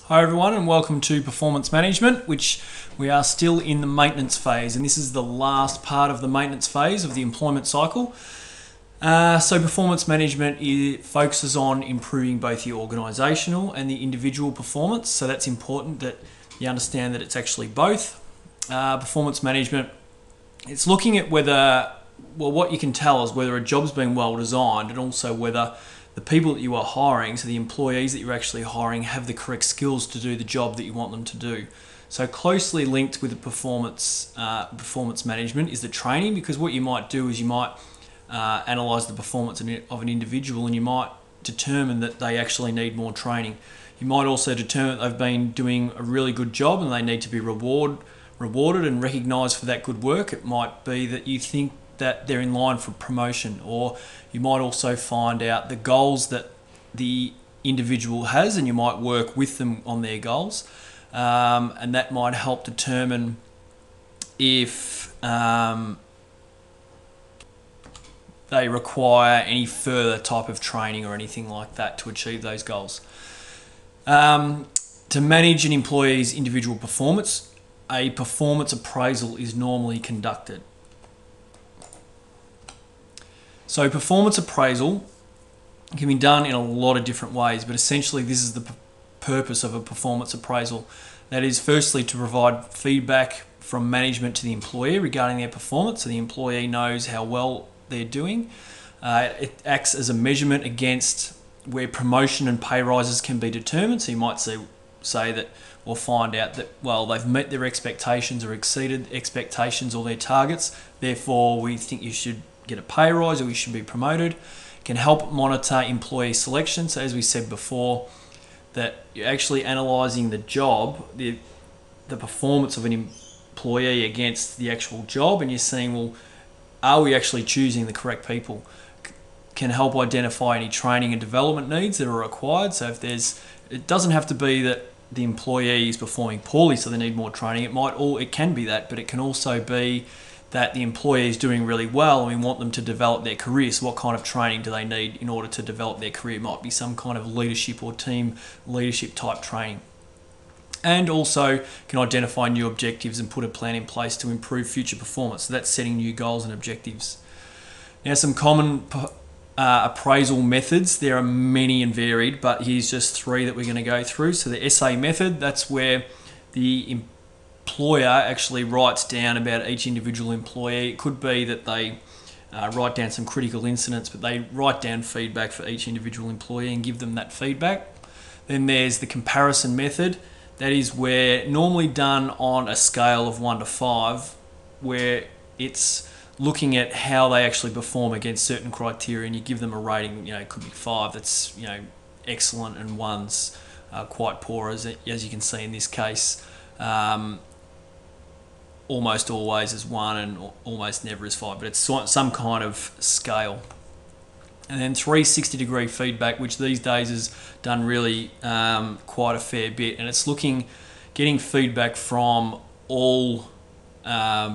Hi everyone and welcome to Performance Management, which we are still in the maintenance phase, and this is the last part of the maintenance phase of the employment cycle. So performance management focuses on improving both the organisational and the individual performance, so that's important that you understand that it's actually both. Performance management, it's looking at whether, well, what you can tell is whether a job's been well designed and also whether the people that you are hiring, so the employees that you're actually hiring, have the correct skills to do the job that you want them to do. So closely linked with the performance management is the training, because what you might do is you might analyse the performance of an individual and you might determine that they actually need more training. You might also determine that they've been doing a really good job and they need to be rewarded and recognised for that good work. It might be that you think that they're in line for promotion, or you might also find out the goals that the individual has and you might work with them on their goals, and that might help determine if they require any further type of training or anything like that to achieve those goals. To manage an employee's individual performance, a performance appraisal is normally conducted. So performance appraisal can be done in a lot of different ways, but essentially this is the purpose of a performance appraisal. That is, firstly, to provide feedback from management to the employee regarding their performance, so the employee knows how well they're doing. It acts as a measurement against where promotion and pay rises can be determined. So you might say that, or find out that, well, they've met their expectations or exceeded expectations or their targets, therefore we think you should get a pay rise or you should be promoted. It can help monitor employee selection. So as we said before, that you're actually analysing the job, the performance of an employee against the actual job, and you're seeing, well, are we actually choosing the correct people? Can help identify any training and development needs that are required. So if it doesn't have to be that the employee is performing poorly so they need more training. It can be that, but it can also be that the employee is doing really well and we want them to develop their career. So what kind of training do they need in order to develop their career? It might be some kind of leadership or team leadership type training. And also can identify new objectives and put a plan in place to improve future performance. So that's setting new goals and objectives. Now, some common appraisal methods. There are many and varied, but here's just three that we're going to go through. So the SA method, that's where the employer actually writes down about each individual employee. It could be that they write down some critical incidents, but they write down feedback for each individual employee and give them that feedback. Then there's the comparison method. That is where, normally done on a scale of 1 to 5, where it's looking at how they actually perform against certain criteria, and you give them a rating. It could be 5 that's excellent, and 1's quite poor, as you can see in this case. Almost always is 1 and almost never is 5, but it's some kind of scale. And then 360-degree feedback, which these days is done really quite a fair bit, and it's getting feedback from all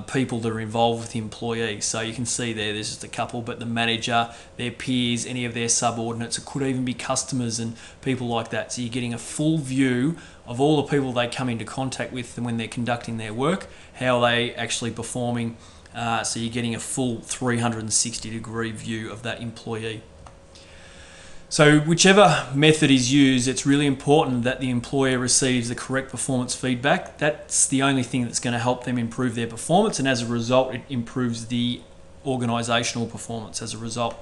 people that are involved with the employee. So you can see there's just a couple, but the manager, their peers, any of their subordinates, it could even be customers and people like that. So you're getting a full view of all the people they come into contact with when they're conducting their work, how they actually performing. So you're getting a full 360-degree view of that employee. So whichever method is used, it's really important that the employer receives the correct performance feedback. That's the only thing that's going to help them improve their performance, and as a result, it improves the organisational performance as a result.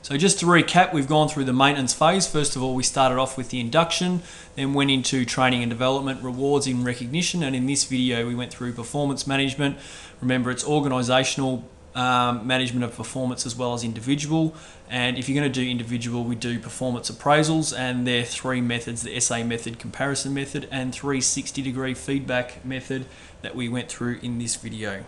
So just to recap, we've gone through the maintenance phase. First of all, we started off with the induction, then went into training and development, rewards and recognition, and in this video we went through performance management. Remember, it's organisational management of performance as well as individual, and if you're going to do individual, we do performance appraisals, and there are 3 methods: the SA method, comparison method, and 360-degree feedback method that we went through in this video.